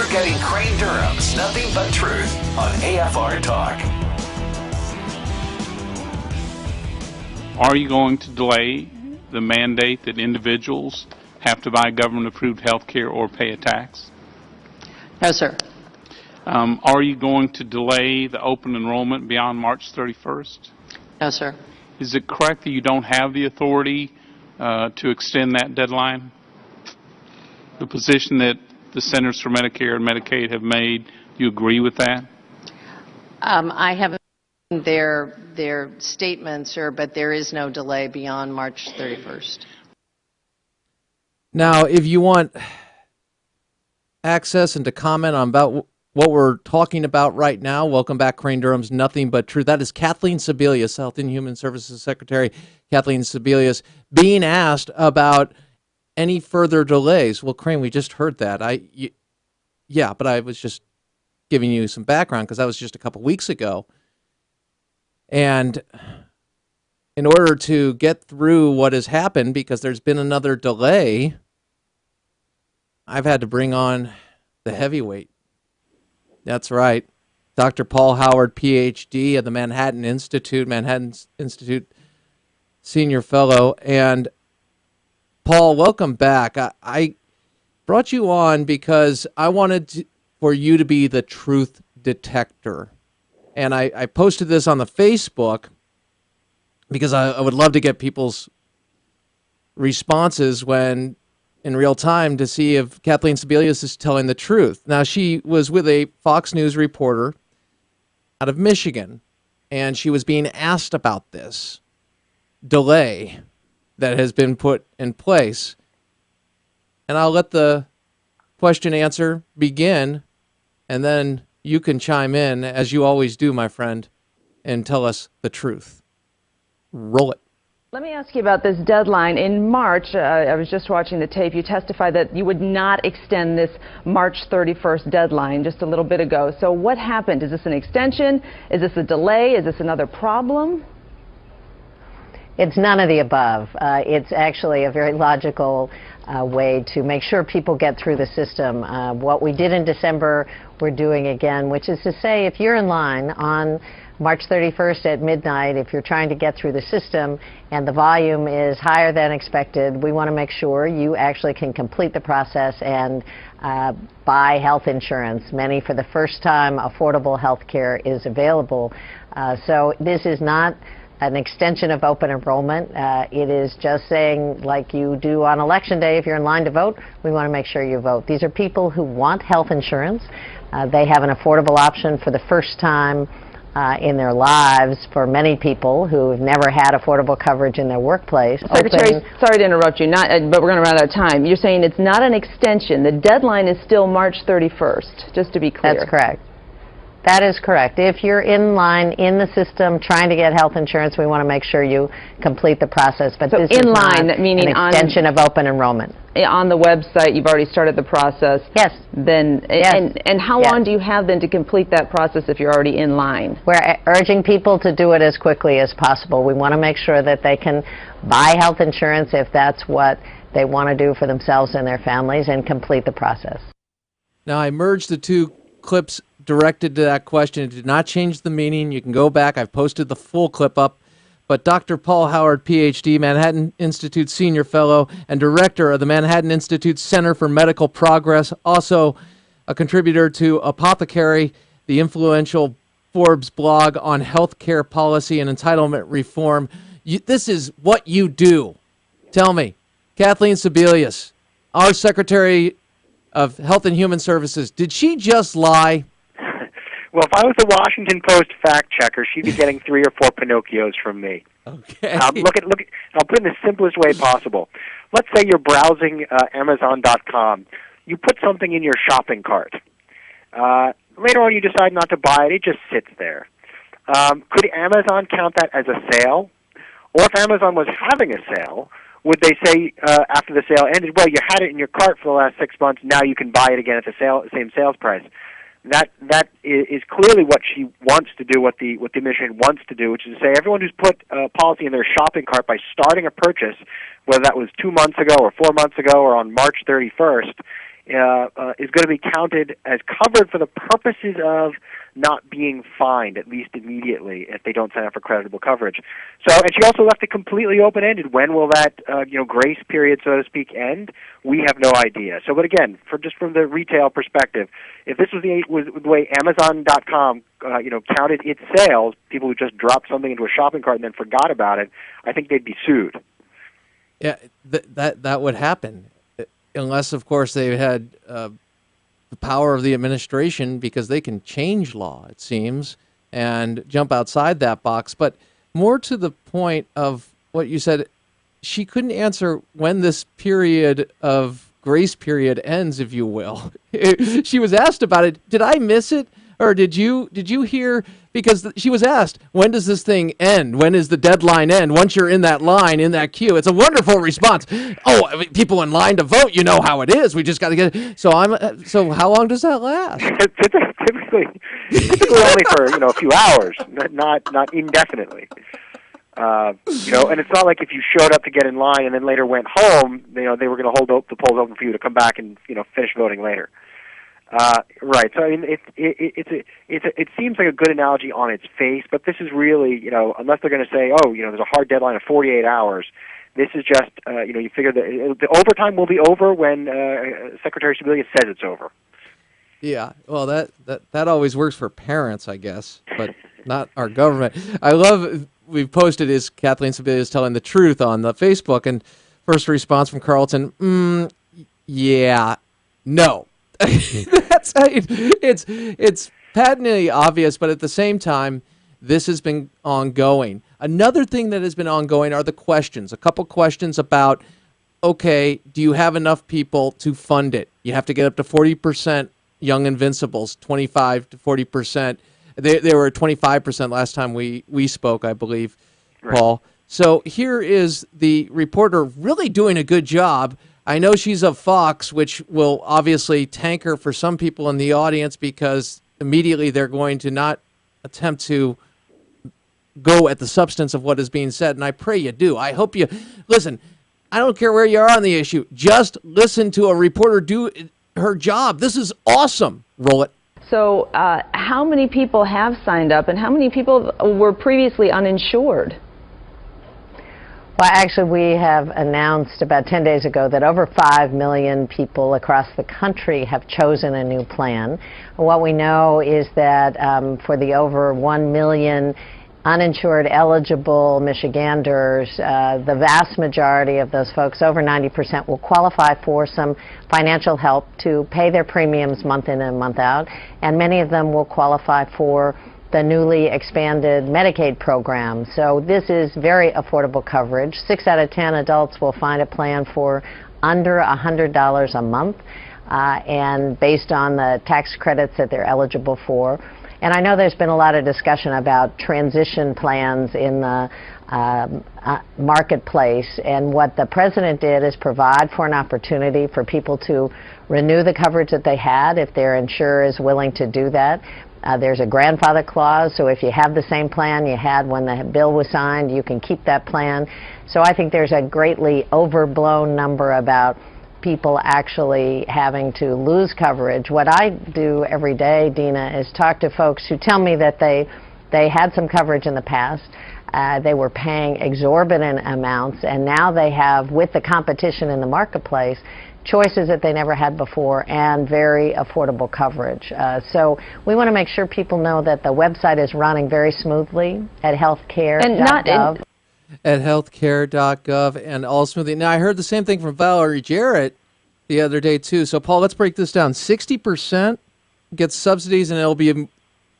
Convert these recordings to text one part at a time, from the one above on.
You're getting Crane Durham's Nothing But Truth on AFR Talk. Are you going to delay the mandate that individuals have to buy government-approved health care or pay a tax? No, sir. Are you going to delay the open enrollment beyond March 31st? No, sir. Is it correct that you don't have the authority to extend that deadline? The position that the Centers for Medicare and Medicaid have made, do you agree with that? I haven't seen their statement, sir, but there is no delay beyond March 31st. Now, if you want access and to comment on about what we're talking about right now, welcome back, Crane Durham's Nothing But Truth. That is Kathleen Sebelius, Health and Human Services Secretary Kathleen Sebelius, being asked about any further delays. Well, Crane, we just heard that. Yeah, but I was just giving you some background because that was just a couple weeks ago. And in order to get through what has happened, because there's been another delay, I've had to bring on the heavyweight. That's right. Dr. Paul Howard, Ph.D. of the Manhattan Institute Senior Fellow. And Paul, welcome back. I brought you on because I wanted for you to be the truth detector. And I posted this on the Facebook because I would love to get people's responses when in real time to see if Kathleen Sebelius is telling the truth. Now, she was with a Fox News reporter out of Michigan, and she was being asked about this delay that has been put in place. And I'll let the question answer begin, and then you can chime in, as you always do, my friend, and tell us the truth. Roll it. Let me ask you about this deadline. In March, I was just watching the tape, you testified that you would not extend this March 31st deadline just a little bit ago. So what happened? Is this an extension? Is this a delay? Is this another problem? It's none of the above. It's actually a very logical way to make sure people get through the system. What we did in December, we're doing again, which is to say if you're in line on March 31st at midnight, if you're trying to get through the system and the volume is higher than expected, we want to make sure you actually can complete the process and buy health insurance. Many, for the first time, affordable health care is available. So this is not an extension of open enrollment. It is just saying, like you do on Election Day, if you're in line to vote, we want to make sure you vote. These are people who want health insurance. They have an affordable option for the first time in their lives for many people who have never had affordable coverage in their workplace. Secretary, sorry to interrupt you, but we're going to run out of time. You're saying it's not an extension. The deadline is still March 31st, just to be clear. That's correct. That is correct. If you're in line in the system trying to get health insurance, we want to make sure you complete the process. But so this in is line, not meaning an extension of open enrollment. On the website, you've already started the process. Yes. Then, yes. And how long do you have then to complete that process if you're already in line? We're urging people to do it as quickly as possible. We want to make sure that they can buy health insurance if that's what they want to do for themselves and their families and complete the process. Now, I merged the two clips directed to that question. It did not change the meaning. You can go back. I've posted the full clip up. But Dr. Paul Howard, Ph.D., Manhattan Institute Senior Fellow and Director of the Manhattan Institute Center for Medical Progress, also a contributor to ObamaCare, the influential Forbes blog on healthcare policy and entitlement reform. This is what you do. Tell me, Kathleen Sebelius, our Secretary of Health and Human Services, did she just lie? Well, if I was a Washington Post fact checker, she'd be getting 3 or 4 Pinocchios from me. Okay. Look at. I'll put it in the simplest way possible. Let's say you're browsing Amazon.com. You put something in your shopping cart. Later on, you decide not to buy it. It just sits there. Could Amazon count that as a sale? Or if Amazon was having a sale, would they say after the sale ended, well, you had it in your cart for the last 6 months, now you can buy it again at the same sales price? That is clearly what she wants to do, what the administration wants to do, which is to say everyone who's put a policy in their shopping cart by starting a purchase, whether that was 2 months ago or 4 months ago or on March 31st, is going to be counted as covered for the purposes of not being fined, at least immediately, if they don't sign up for creditable coverage. So, and she also left it completely open-ended. When will that, grace period, so to speak, end? We have no idea. So, but again, just from the retail perspective, if this was the way Amazon.com, counted its sales, people who just dropped something into a shopping cart and then forgot about it, I think they'd be sued. Yeah, that would happen, unless, of course, they had the power of the administration, because they can change law, it seems, and jump outside that box. But more to the point of what you said, she couldn't answer when this period of grace period ends, if you will. She was asked about it. Did I miss it? Or did you hear? Because she was asked, when does this thing end? When is the deadline end? Once you're in that line, in that queue. It's a wonderful response. Oh, I mean, people in line to vote, you know how it is. We just got to get it. So how long does that last? typically only for a few hours, not indefinitely. And it's not like if you showed up to get in line and then later went home, they were going to hold the polls open for you to come back and finish voting later. Right. So I mean, it seems like a good analogy on its face, but this is really, unless they're going to say, there's a hard deadline of 48 hours. This is just, you figure that the overtime will be over when Secretary Sebelius says it's over. Yeah. Well, that always works for parents, I guess, but not our government. I love, we've posted is Kathleen Sebelius telling the truth on the Facebook, and first response from Carlton, yeah, no. It's patently obvious, but at the same time, this has been ongoing. Another thing that has been ongoing are the questions. A couple questions about, okay, do you have enough people to fund it? You have to get up to 40% young invincibles, 25 to 40%. They were at 25% last time we spoke, I believe, right. Paul. So here is the reporter really doing a good job. I know she's of Fox, which will obviously tank her for some people in the audience, because immediately they're going to not attempt to go at the substance of what is being said, and I pray you do. I hope you listen. I don't care where you are on the issue. Just listen to a reporter do her job. This is awesome. Roll it. So how many people have signed up, and how many people were previously uninsured? Well, actually, we have announced about 10 days ago that over 5 million people across the country have chosen a new plan. What we know is that for the over 1 million uninsured eligible Michiganders, the vast majority of those folks, over 90%, will qualify for some financial help to pay their premiums month in and month out, and many of them will qualify for the newly expanded Medicaid program. So this is very affordable coverage. 6 out of 10 adults will find a plan for under $100 a month, and based on the tax credits that they're eligible for. And I know there's been a lot of discussion about transition plans in the marketplace, and what the president did is provide for an opportunity for people to renew the coverage that they had if their insurer is willing to do that. There's a grandfather clause, so if you have the same plan you had when the bill was signed, you can keep that plan. So I think there's a greatly overblown number about people actually having to lose coverage. What I do every day, Dina, is talk to folks who tell me that they had some coverage in the past. They were paying exorbitant amounts, and now they have, with the competition in the marketplace, choices that they never had before, and very affordable coverage. So we want to make sure people know that the website is running very smoothly at healthcare.gov. At healthcare.gov and all smoothly. Now, I heard the same thing from Valerie Jarrett the other day, too. So, Paul, let's break this down. 60% gets subsidies, and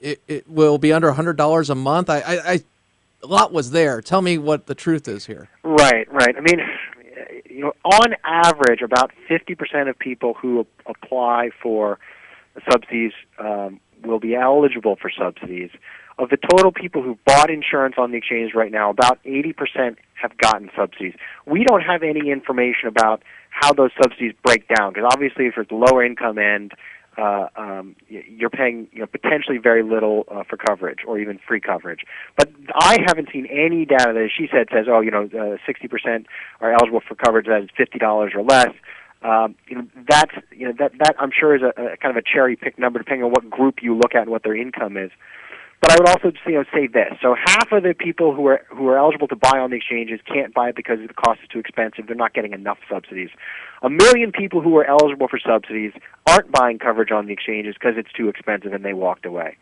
it will be under $100 a month. A lot was there. Tell me what the truth is here. Right. I mean, on average, about 50% of people who apply for subsidies will be eligible for subsidies. Of the total people who bought insurance on the exchange right now, about 80% have gotten subsidies. We don't have any information about how those subsidies break down, because obviously if you're at the lower income end, you're paying potentially very little for coverage, or even free coverage. But I haven't seen any data that, as she said, says 60% are eligible for coverage that is $50 or less. That I'm sure is a kind of a cherry picked number depending on what group you look at and what their income is. But I would also say this. So half of the people who are eligible to buy on the exchanges can't buy it because the cost is too expensive. They're not getting enough subsidies. 1 million people who are eligible for subsidies aren't buying coverage on the exchanges because it's too expensive and they walked away.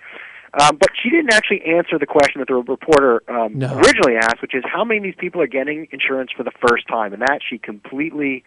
But she didn't actually answer the question that the reporter originally asked, which is how many of these people are getting insurance for the first time. And that she completely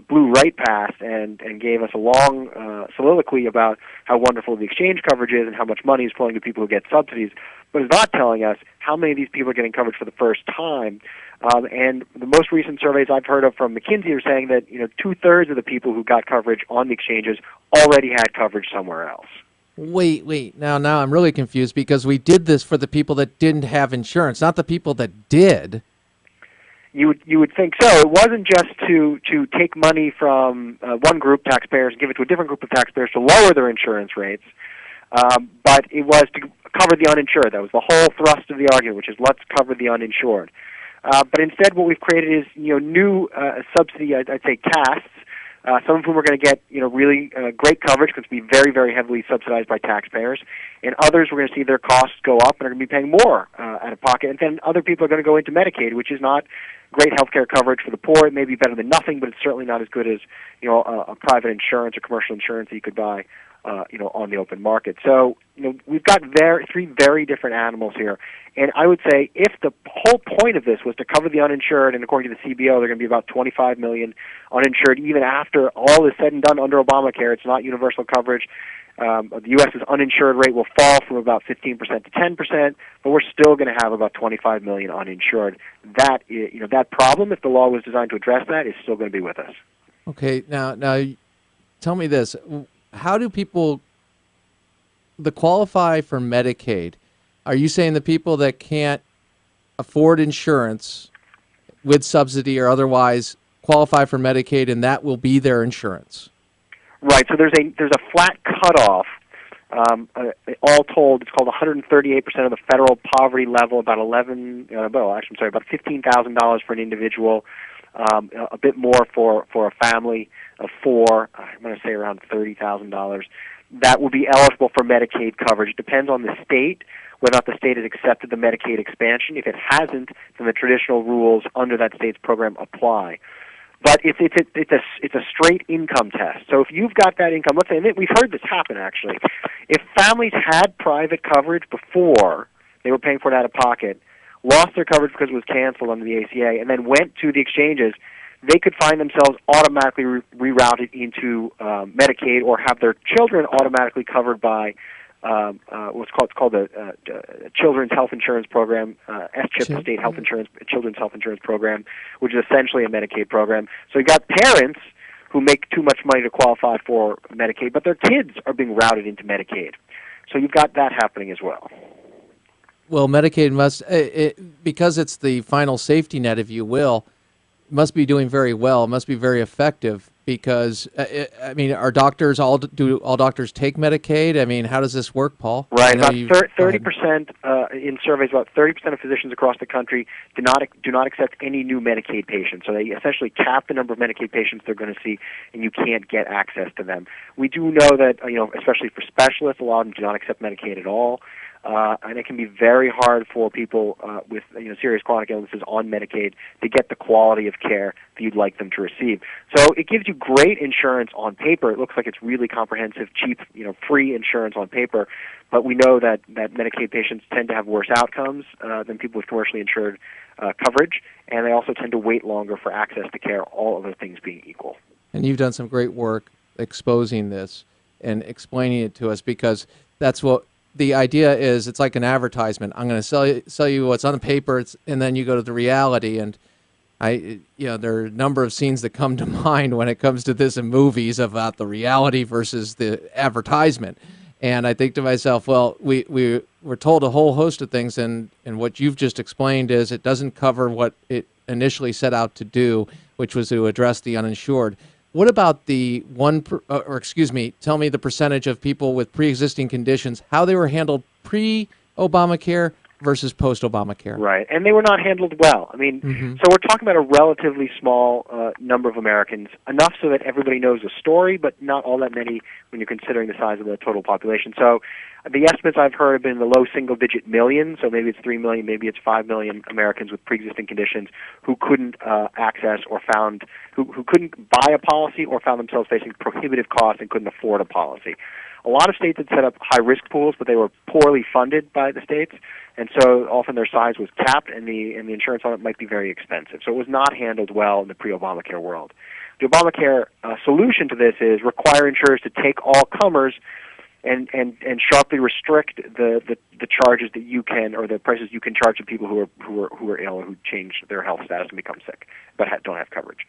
blew right past and gave us a long soliloquy about how wonderful the exchange coverage is and how much money is flowing to people who get subsidies, but is not telling us how many of these people are getting coverage for the first time. And the most recent surveys I've heard of from McKinsey are saying that 2/3 of the people who got coverage on the exchanges already had coverage somewhere else. Wait. Now I'm really confused because we did this for the people that didn't have insurance, not the people that did. You would think so. It wasn't just to take money from one group, taxpayers, and give it to a different group of taxpayers to lower their insurance rates, but it was to cover the uninsured. That was the whole thrust of the argument, which is let's cover the uninsured. But instead, what we've created is new subsidy, I'd say, castes. Some of whom are going to get really great coverage because it's going to be very, very heavily subsidized by taxpayers, and others we're going to see their costs go up and are going to be paying more out of pocket. And then other people are going to go into Medicaid, which is not great health care coverage for the poor. It may be better than nothing, but it's certainly not as good as a private insurance or commercial insurance that you could buy on the open market. So we've got three very different animals here. And I would say if the whole point of this was to cover the uninsured, and according to the CBO, they're going to be about 25 million uninsured even after all is said and done under Obamacare. It's not universal coverage. The U.S.'s uninsured rate will fall from about 15% to 10%, but we're still going to have about 25 million uninsured. That that problem, if the law was designed to address that, is still going to be with us. Okay, now tell me this. How do people qualify for Medicaid? Are you saying the people that can't afford insurance with subsidy or otherwise qualify for Medicaid, and that will be their insurance? Right. So there's a flat cutoff. All told, it's called 138% of the federal poverty level, about about $15,000 for an individual, a bit more for a family of four. I'm going to say around $30,000. That will be eligible for Medicaid coverage. It depends on the state whether or not the state has accepted the Medicaid expansion. If it hasn't, then the traditional rules under that state's program apply. But it's a straight income test. So if you've got that income, let's say, and we've heard this happen actually, if families had private coverage before they were paying for it out of pocket, lost their coverage because it was canceled under the ACA, and then went to the exchanges, they could find themselves automatically rerouted into Medicaid, or have their children automatically covered by what's called the Children's Health Insurance Program, SCHIP, the State Health Insurance Children's Health Insurance Program, which is essentially a Medicaid program. So you've got parents who make too much money to qualify for Medicaid, but their kids are being routed into Medicaid. So you've got that happening as well. Well, Medicaid must, because it's the final safety net, if you will, must be doing very well. It must be very effective because, do all doctors take Medicaid? I mean, how does this work, Paul? Right, about 30% in surveys, about 30% of physicians across the country do not accept any new Medicaid patients. So they essentially cap the number of Medicaid patients they're going to see, and you can't get access to them. We do know that, especially for specialists, a lot of them do not accept Medicaid at all. And it can be very hard for people with serious chronic illnesses on Medicaid to get the quality of care that you'd like them to receive. So it gives you great insurance on paper. It looks like it's really comprehensive, cheap, free insurance on paper. But we know that Medicaid patients tend to have worse outcomes than people with commercially insured coverage, and they also tend to wait longer for access to care, all other things being equal. And you've done some great work exposing this and explaining it to us, because that's what the idea is. It's like an advertisement. I'm going to sell you what's on the paper, and then you go to the reality. And there are a number of scenes that come to mind when it comes to this in movies about the reality versus the advertisement. And I think to myself, well, we were told a whole host of things, and what you've just explained is it doesn't cover what it initially set out to do, which was to address the uninsured. What about tell me the percentage of people with pre-existing conditions, how they were handled pre-Obamacare versus post-Obamacare. Right, and they were not handled well. I mean, so we're talking about a relatively small number of Americans, enough so that everybody knows the story, but not all that many when you're considering the size of the total population. So the estimates I've heard have been in the low single-digit millions, so maybe it's 3 million, maybe it's 5 million Americans with pre-existing conditions who couldn't access or found, who couldn't buy a policy or found themselves facing prohibitive costs and couldn't afford a policy. A lot of states had set up high-risk pools, but they were poorly funded by the states, and so often their size was capped, and the insurance on it might be very expensive. So it was not handled well in the pre-Obamacare world. The Obamacare solution to this is require insurers to take all comers and sharply restrict the charges that you can, or the prices you can charge to people who are ill or who change their health status and become sick but don't have coverage.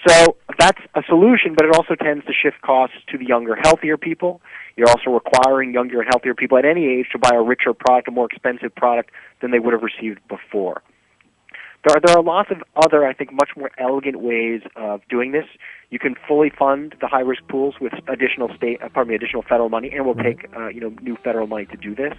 So that's a solution, but it also tends to shift costs to the younger, healthier people. You're also requiring younger and healthier people at any age to buy a richer product, a more expensive product than they would have received before. There are lots of other, I think, much more elegant ways of doing this. You can fully fund the high-risk pools with additional federal money, and we'll take new federal money to do this.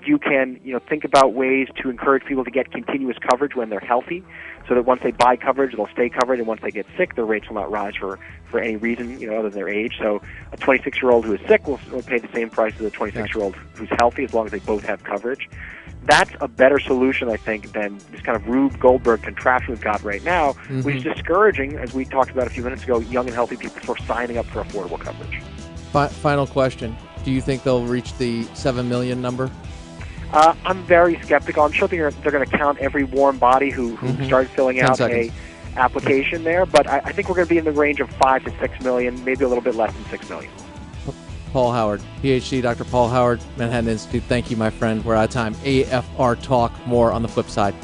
You can think about ways to encourage people to get continuous coverage when they're healthy, so that once they buy coverage, they'll stay covered, and once they get sick, their rates will not rise for any reason other than their age. So a 26-year-old who is sick will pay the same price as a 26-year-old who's healthy, as long as they both have coverage. That's a better solution, I think, than this kind of Rube Goldberg contraption we've got right now, which is discouraging, as we talked about a few minutes ago, young and healthy people for signing up for affordable coverage. Final question. Do you think they'll reach the 7 million number? I'm very skeptical. I'm sure they're going to count every warm body who started filling out a application there, but I think we're going to be in the range of 5 to 6 million, maybe a little bit less than 6 million. Paul Howard, PhD, Dr. Paul Howard, Manhattan Institute. Thank you, my friend. We're out of time. AFR Talk. More on the flip side.